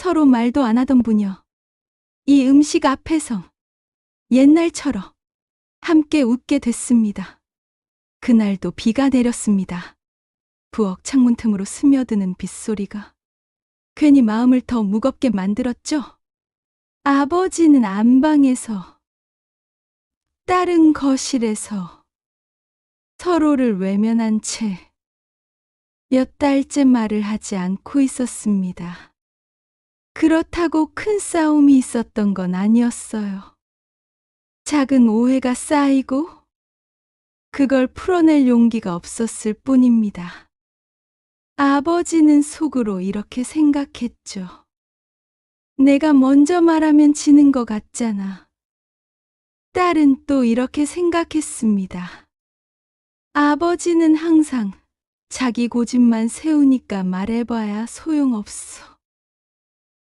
서로 말도 안 하던 분이여. 이 음식 앞에서 옛날처럼 함께 웃게 됐습니다. 그날도 비가 내렸습니다. 부엌 창문 틈으로 스며드는 빗소리가 괜히 마음을 더 무겁게 만들었죠. 아버지는 안방에서, 딸은 거실에서 서로를 외면한 채 몇 달째 말을 하지 않고 있었습니다. 그렇다고 큰 싸움이 있었던 건 아니었어요. 작은 오해가 쌓이고 그걸 풀어낼 용기가 없었을 뿐입니다. 아버지는 속으로 이렇게 생각했죠. 내가 먼저 말하면 지는 것 같잖아. 딸은 또 이렇게 생각했습니다. 아버지는 항상 자기 고집만 세우니까 말해봐야 소용없어.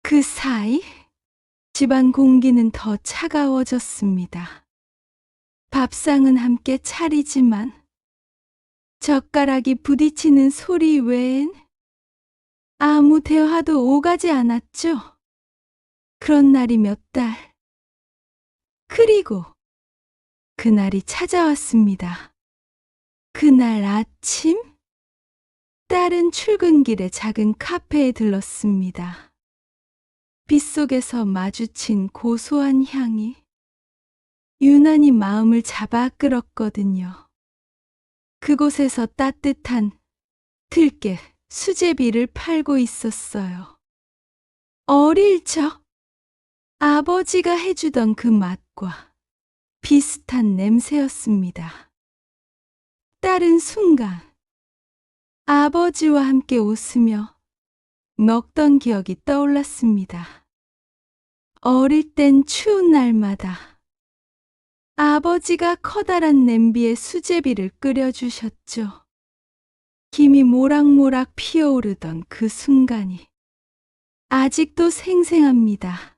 그 사이 집안 공기는 더 차가워졌습니다. 밥상은 함께 차리지만 젓가락이 부딪히는 소리 외엔 아무 대화도 오가지 않았죠. 그런 날이 몇 달. 그리고 그날이 찾아왔습니다. 그날 아침, 딸은 출근길에 작은 카페에 들렀습니다. 빗속에서 마주친 고소한 향이 유난히 마음을 잡아 끌었거든요. 그곳에서 따뜻한 들깨, 수제비를 팔고 있었어요. 어릴 적 아버지가 해주던 그 맛과 비슷한 냄새였습니다. 딸은 순간 아버지와 함께 웃으며 먹던 기억이 떠올랐습니다. 어릴 땐 추운 날마다 아버지가 커다란 냄비에 수제비를 끓여주셨죠. 김이 모락모락 피어오르던 그 순간이 아직도 생생합니다.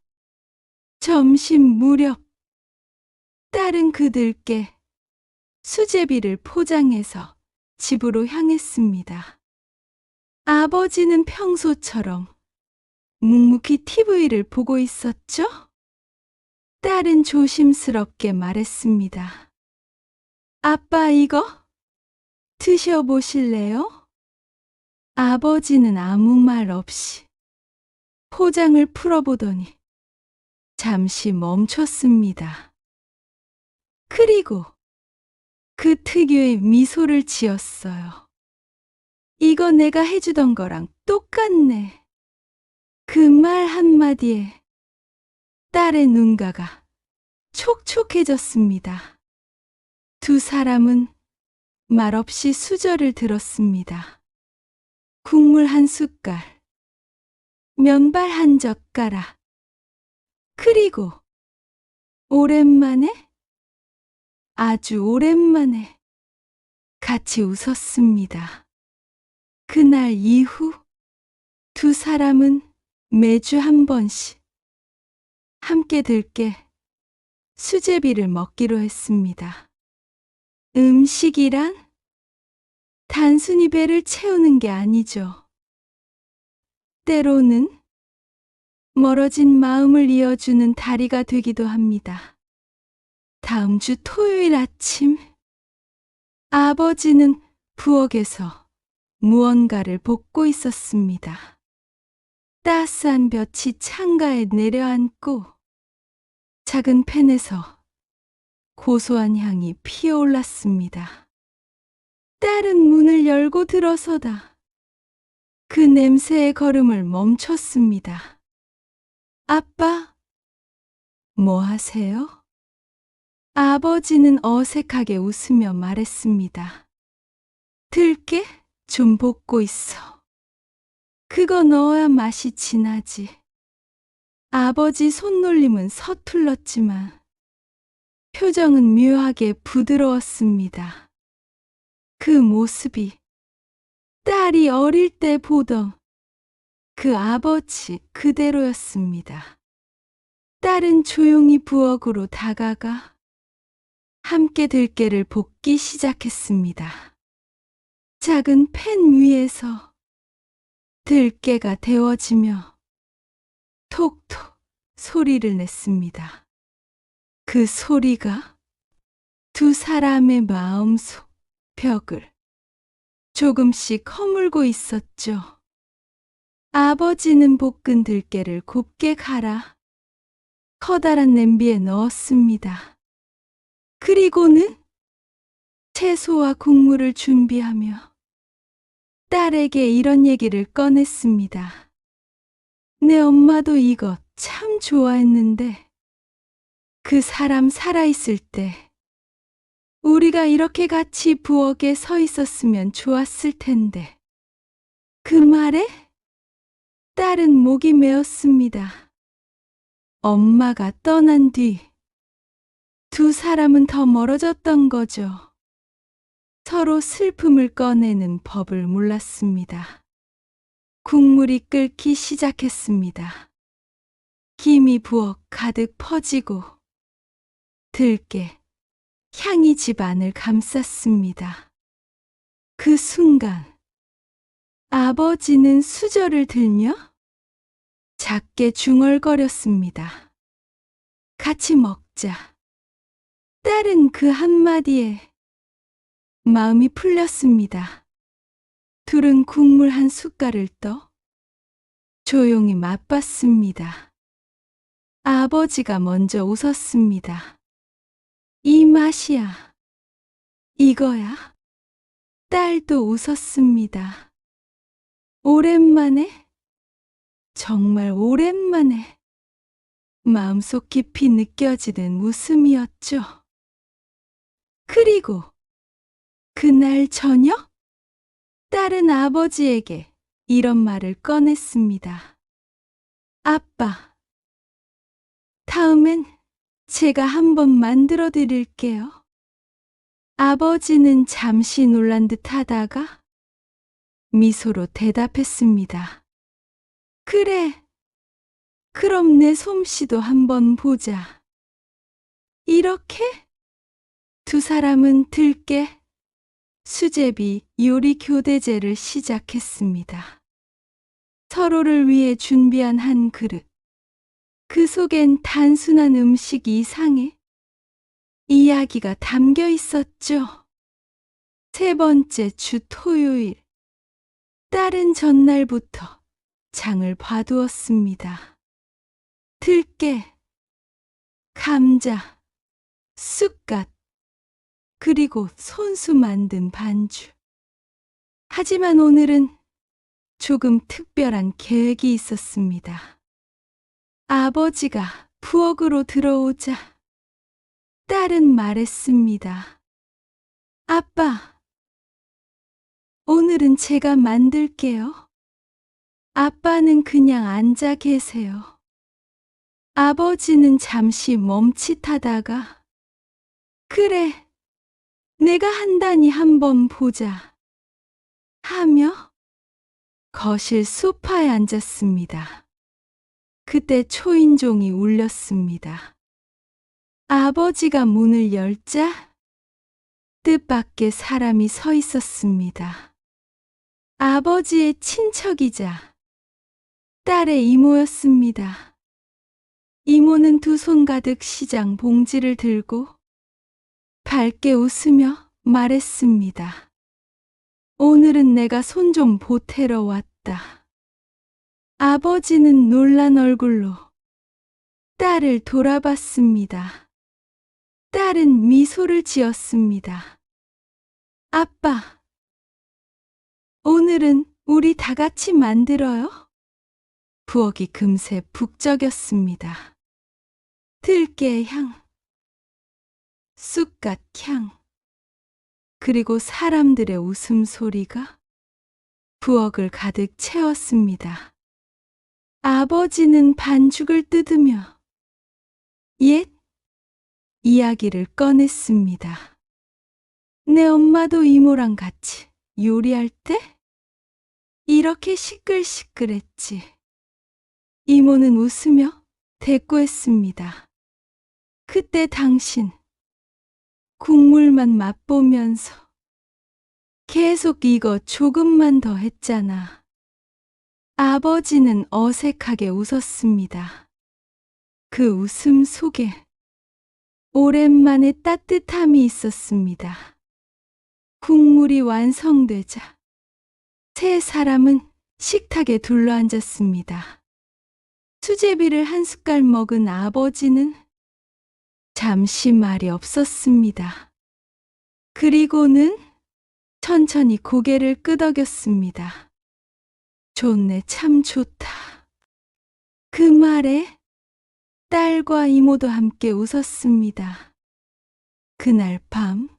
점심 무렵 딸은 그들께 수제비를 포장해서 집으로 향했습니다. 아버지는 평소처럼 묵묵히 TV를 보고 있었죠? 딸은 조심스럽게 말했습니다. 아빠, 이거 드셔보실래요? 아버지는 아무 말 없이 포장을 풀어보더니 잠시 멈췄습니다. 그리고 그 특유의 미소를 지었어요. 이거 내가 해주던 거랑 똑같네. 그 말 한마디에 딸의 눈가가 촉촉해졌습니다. 두 사람은 말없이 수저를 들었습니다. 국물 한 숟갈, 면발 한 젓가락, 그리고 오랜만에, 아주 오랜만에 같이 웃었습니다. 그날 이후 두 사람은 매주 한 번씩 함께 들깨 수제비를 먹기로 했습니다. 음식이란 단순히 배를 채우는 게 아니죠. 때로는 멀어진 마음을 이어주는 다리가 되기도 합니다. 다음 주 토요일 아침, 아버지는 부엌에서 무언가를 볶고 있었습니다. 따스한 볕이 창가에 내려앉고 작은 팬에서 고소한 향이 피어올랐습니다. 딸은 문을 열고 들어서다 그 냄새의 걸음을 멈췄습니다. 아빠, 뭐 하세요? 아버지는 어색하게 웃으며 말했습니다. 들깨 좀 볶고 있어. 그거 넣어야 맛이 진하지. 아버지 손놀림은 서툴렀지만 표정은 묘하게 부드러웠습니다. 그 모습이 딸이 어릴 때 보던 그 아버지 그대로였습니다. 딸은 조용히 부엌으로 다가가 함께 들깨를 볶기 시작했습니다. 작은 팬 위에서 들깨가 데워지며 소리를 냈습니다. 그 소리가 두 사람의 마음속 벽을 조금씩 허물고 있었죠. 아버지는 볶은 들깨를 곱게 갈아 커다란 냄비에 넣었습니다. 그리고는 채소와 국물을 준비하며 딸에게 이런 얘기를 꺼냈습니다. 내 엄마도 이것 참 좋아했는데 그 사람 살아있을 때 우리가 이렇게 같이 부엌에 서 있었으면 좋았을 텐데. 그 말에 딸은 목이 메었습니다. 엄마가 떠난 뒤 두 사람은 더 멀어졌던 거죠. 서로 슬픔을 꺼내는 법을 몰랐습니다. 국물이 끓기 시작했습니다. 김이 부엌 가득 퍼지고 들깨 향이 집안을 감쌌습니다. 그 순간 아버지는 수저를 들며 작게 중얼거렸습니다. 같이 먹자. 딸은 그 한마디에 마음이 풀렸습니다. 둘은 국물 한 숟갈을 떠 조용히 맛봤습니다. 아버지가 먼저 웃었습니다. 이 맛이야. 이거야. 딸도 웃었습니다. 오랜만에, 정말 오랜만에 마음속 깊이 느껴지는 웃음이었죠. 그리고 그날 저녁 딸은 아버지에게 이런 말을 꺼냈습니다. 아빠, 다음엔 제가 한번 만들어 드릴게요. 아버지는 잠시 놀란 듯 하다가 미소로 대답했습니다. 그래, 그럼 내 솜씨도 한번 보자. 이렇게 두 사람은 들깨, 수제비, 요리 교대제를 시작했습니다. 서로를 위해 준비한 한 그릇. 그 속엔 단순한 음식 이상의 이야기가 담겨 있었죠. 세 번째 주 토요일, 딸은 전날부터 장을 봐두었습니다. 들깨, 감자, 쑥갓, 그리고 손수 만든 반주. 하지만 오늘은 조금 특별한 계획이 있었습니다. 아버지가 부엌으로 들어오자 딸은 말했습니다. 아빠, 오늘은 제가 만들게요. 아빠는 그냥 앉아 계세요. 아버지는 잠시 멈칫하다가 그래, 내가 한다니 한번 보자 하며 거실 소파에 앉았습니다. 그때 초인종이 울렸습니다. 아버지가 문을 열자 뜻밖의 사람이 서 있었습니다. 아버지의 친척이자 딸의 이모였습니다. 이모는 두 손 가득 시장 봉지를 들고 밝게 웃으며 말했습니다. 오늘은 내가 손 좀 보태러 왔다. 아버지는 놀란 얼굴로 딸을 돌아봤습니다. 딸은 미소를 지었습니다. 아빠, 오늘은 우리 다 같이 만들어요? 부엌이 금세 북적였습니다. 들깨 향, 쑥갓 향, 그리고 사람들의 웃음소리가 부엌을 가득 채웠습니다. 아버지는 반죽을 뜯으며 옛 이야기를 꺼냈습니다. 내 엄마도 이모랑 같이 요리할 때 이렇게 시끌시끌했지. 이모는 웃으며 대꾸했습니다. 그때 당신 국물만 맛보면서 계속 이거 조금만 더 했잖아. 아버지는 어색하게 웃었습니다. 그 웃음 속에 오랜만에 따뜻함이 있었습니다. 국물이 완성되자 세 사람은 식탁에 둘러앉았습니다. 수제비를 한 숟갈 먹은 아버지는 잠시 말이 없었습니다. 그리고는 천천히 고개를 끄덕였습니다. 좋네, 참 좋다. 그 말에 딸과 이모도 함께 웃었습니다. 그날 밤,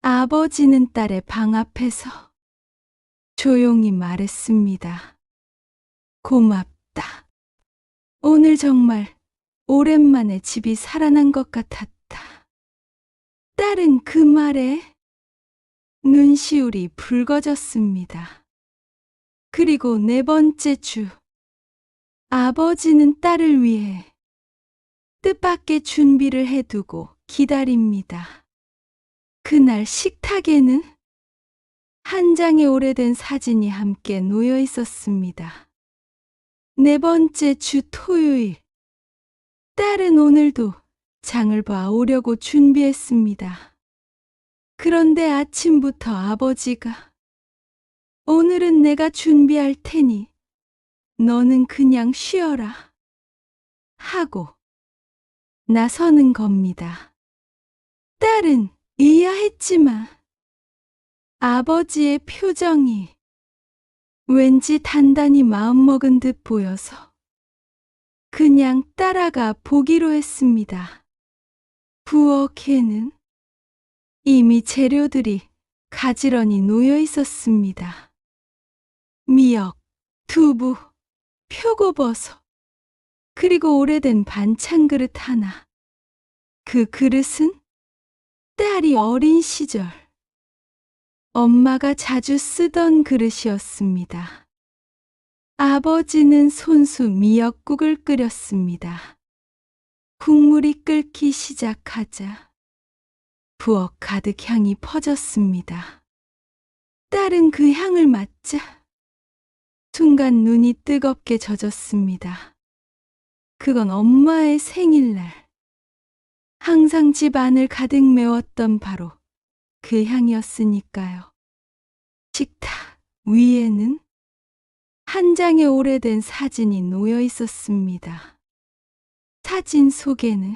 아버지는 딸의 방 앞에서 조용히 말했습니다. 고맙다. 오늘 정말 오랜만에 집이 살아난 것 같았다. 딸은 그 말에 눈시울이 붉어졌습니다. 그리고 네 번째 주, 아버지는 딸을 위해 뜻밖의 준비를 해두고 기다립니다. 그날 식탁에는 한 장의 오래된 사진이 함께 놓여 있었습니다. 네 번째 주 토요일, 딸은 오늘도 장을 봐 오려고 준비했습니다. 그런데 아침부터 아버지가 오늘은 내가 준비할 테니 너는 그냥 쉬어라 하고 나서는 겁니다. 딸은 의아했지만 아버지의 표정이 왠지 단단히 마음먹은 듯 보여서 그냥 따라가 보기로 했습니다. 부엌에는 이미 재료들이 가지런히 놓여 있었습니다. 미역, 두부, 표고버섯, 그리고 오래된 반찬 그릇 하나. 그 그릇은 딸이 어린 시절 엄마가 자주 쓰던 그릇이었습니다. 아버지는 손수 미역국을 끓였습니다. 국물이 끓기 시작하자 부엌 가득 향이 퍼졌습니다. 딸은 그 향을 맡자 순간 눈이 뜨겁게 젖었습니다. 그건 엄마의 생일날 항상 집 안을 가득 메웠던 바로 그 향이었으니까요. 식탁 위에는 한 장의 오래된 사진이 놓여 있었습니다. 사진 속에는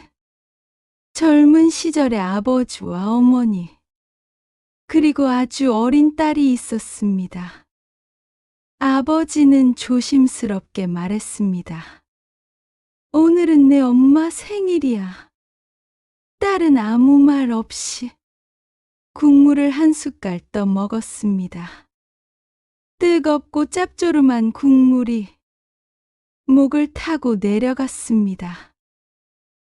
젊은 시절의 아버지와 어머니, 그리고 아주 어린 딸이 있었습니다. 아버지는 조심스럽게 말했습니다. 오늘은 내 엄마 생일이야. 딸은 아무 말 없이 국물을 한 숟갈 떠 먹었습니다. 뜨겁고 짭조름한 국물이 목을 타고 내려갔습니다.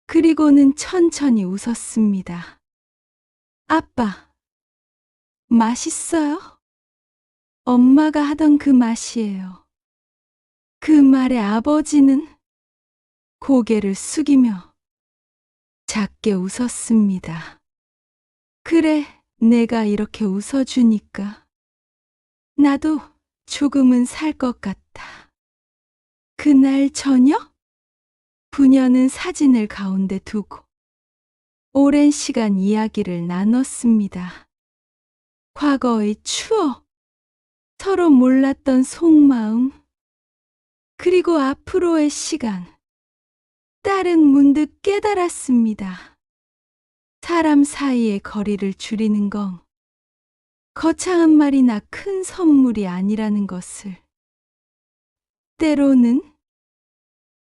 그리고는 천천히 웃었습니다. 아빠, 맛있어요? 엄마가 하던 그 맛이에요. 그 말에 아버지는 고개를 숙이며 작게 웃었습니다. 그래, 내가 이렇게 웃어주니까 나도 조금은 살 것 같아. 그날 저녁, 부녀는 사진을 가운데 두고 오랜 시간 이야기를 나눴습니다. 과거의 추억, 서로 몰랐던 속마음, 그리고 앞으로의 시간. 딸은 문득 깨달았습니다. 사람 사이의 거리를 줄이는 건 거창한 말이나 큰 선물이 아니라는 것을. 때로는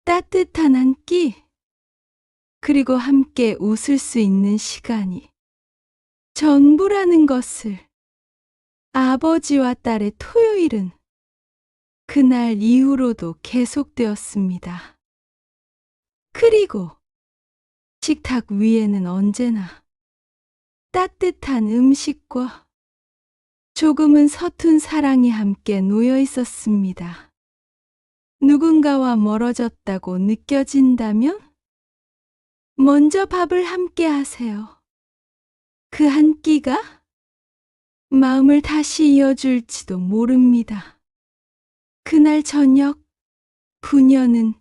따뜻한 한 끼, 그리고 함께 웃을 수 있는 시간이 전부라는 것을. 아버지와 딸의 토요일은 그날 이후로도 계속되었습니다. 그리고 식탁 위에는 언제나 따뜻한 음식과 조금은 서툰 사랑이 함께 놓여 있었습니다. 누군가와 멀어졌다고 느껴진다면 먼저 밥을 함께 하세요. 그 한 끼가 마음을 다시 이어줄지도 모릅니다. 그날 저녁, 부녀는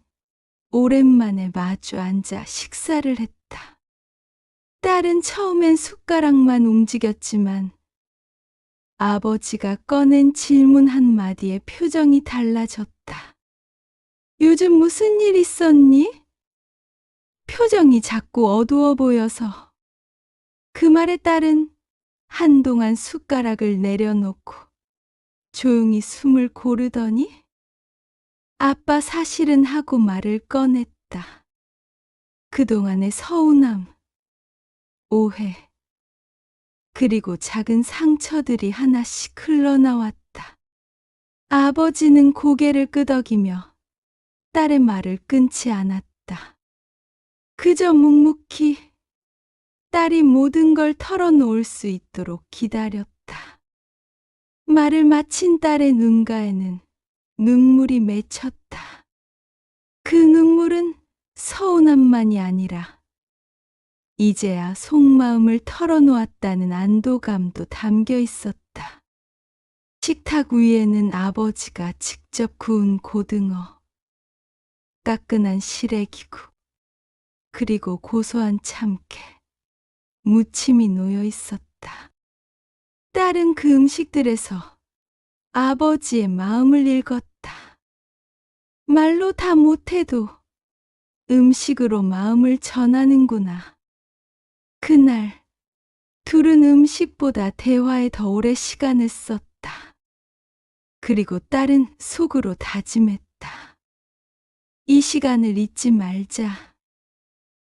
오랜만에 마주 앉아 식사를 했다. 딸은 처음엔 숟가락만 움직였지만 아버지가 꺼낸 질문 한마디에 표정이 달라졌다. 요즘 무슨 일 있었니? 표정이 자꾸 어두워 보여서 그 말에 딸은 한동안 숟가락을 내려놓고 조용히 숨을 고르더니 아빠 사실은 하고 말을 꺼냈다. 그동안의 서운함, 오해, 그리고 작은 상처들이 하나씩 흘러나왔다. 아버지는 고개를 끄덕이며 딸의 말을 끊지 않았다. 그저 묵묵히 딸이 모든 걸 털어놓을 수 있도록 기다렸다. 말을 마친 딸의 눈가에는 눈물이 맺혔다. 그 눈물은 서운함만이 아니라 이제야 속마음을 털어놓았다는 안도감도 담겨 있었다. 식탁 위에는 아버지가 직접 구운 고등어, 따끈한 시래기국, 그리고 고소한 참깨, 무침이 놓여 있었다. 딸은 그 음식들에서 아버지의 마음을 읽었다. 말로 다 못해도 음식으로 마음을 전하는구나. 그날 둘은 음식보다 대화에 더 오래 시간을 썼다. 그리고 딸은 속으로 다짐했다. 이 시간을 잊지 말자.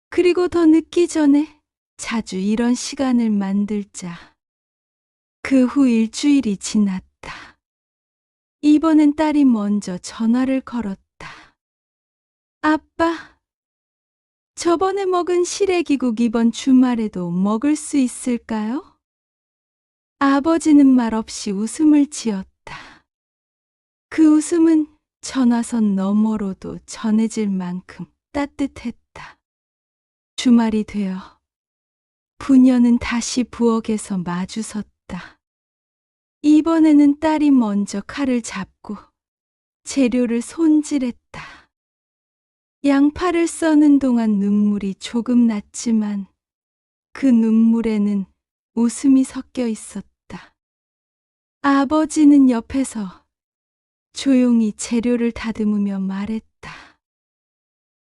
그리고 더 늦기 전에 자주 이런 시간을 만들자. 그 후 일주일이 지났다. 이번엔 딸이 먼저 전화를 걸었다. 아빠, 저번에 먹은 시래기국 이번 주말에도 먹을 수 있을까요? 아버지는 말없이 웃음을 지었다. 그 웃음은 전화선 너머로도 전해질 만큼 따뜻했다. 주말이 되어 부녀는 다시 부엌에서 마주섰다. 이번에는 딸이 먼저 칼을 잡고 재료를 손질했다. 양파를 써는 동안 눈물이 조금 났지만 그 눈물에는 웃음이 섞여 있었다. 아버지는 옆에서 조용히 재료를 다듬으며 말했다.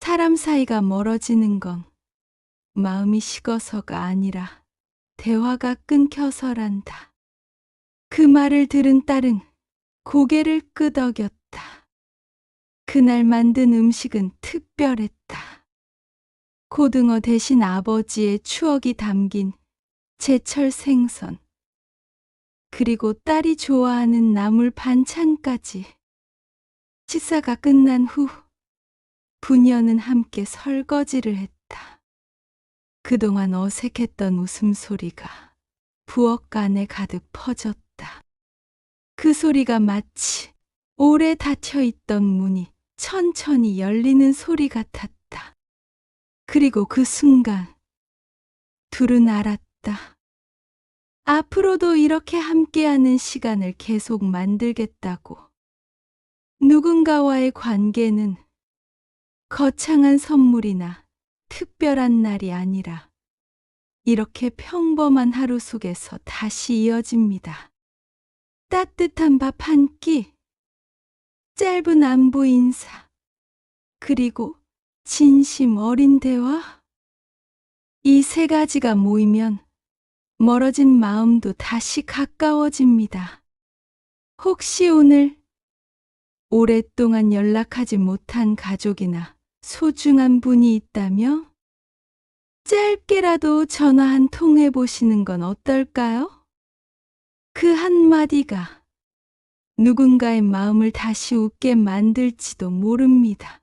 사람 사이가 멀어지는 건 마음이 식어서가 아니라 대화가 끊겨서란다. 그 말을 들은 딸은 고개를 끄덕였다. 그날 만든 음식은 특별했다. 고등어 대신 아버지의 추억이 담긴 제철 생선, 그리고 딸이 좋아하는 나물 반찬까지. 식사가 끝난 후 부녀는 함께 설거지를 했다. 그동안 어색했던 웃음소리가 부엌 안에 가득 퍼졌다. 그 소리가 마치 오래 닫혀있던 문이 천천히 열리는 소리 같았다. 그리고 그 순간 둘은 알았다. 앞으로도 이렇게 함께하는 시간을 계속 만들겠다고. 누군가와의 관계는 거창한 선물이나 특별한 날이 아니라 이렇게 평범한 하루 속에서 다시 이어집니다. 따뜻한 밥 한 끼, 짧은 안부 인사, 그리고 진심 어린 대화. 이 세 가지가 모이면 멀어진 마음도 다시 가까워집니다. 혹시 오늘 오랫동안 연락하지 못한 가족이나 소중한 분이 있다며? 짧게라도 전화 한 통 해보시는 건 어떨까요? 그 한마디가 누군가의 마음을 다시 웃게 만들지도 모릅니다.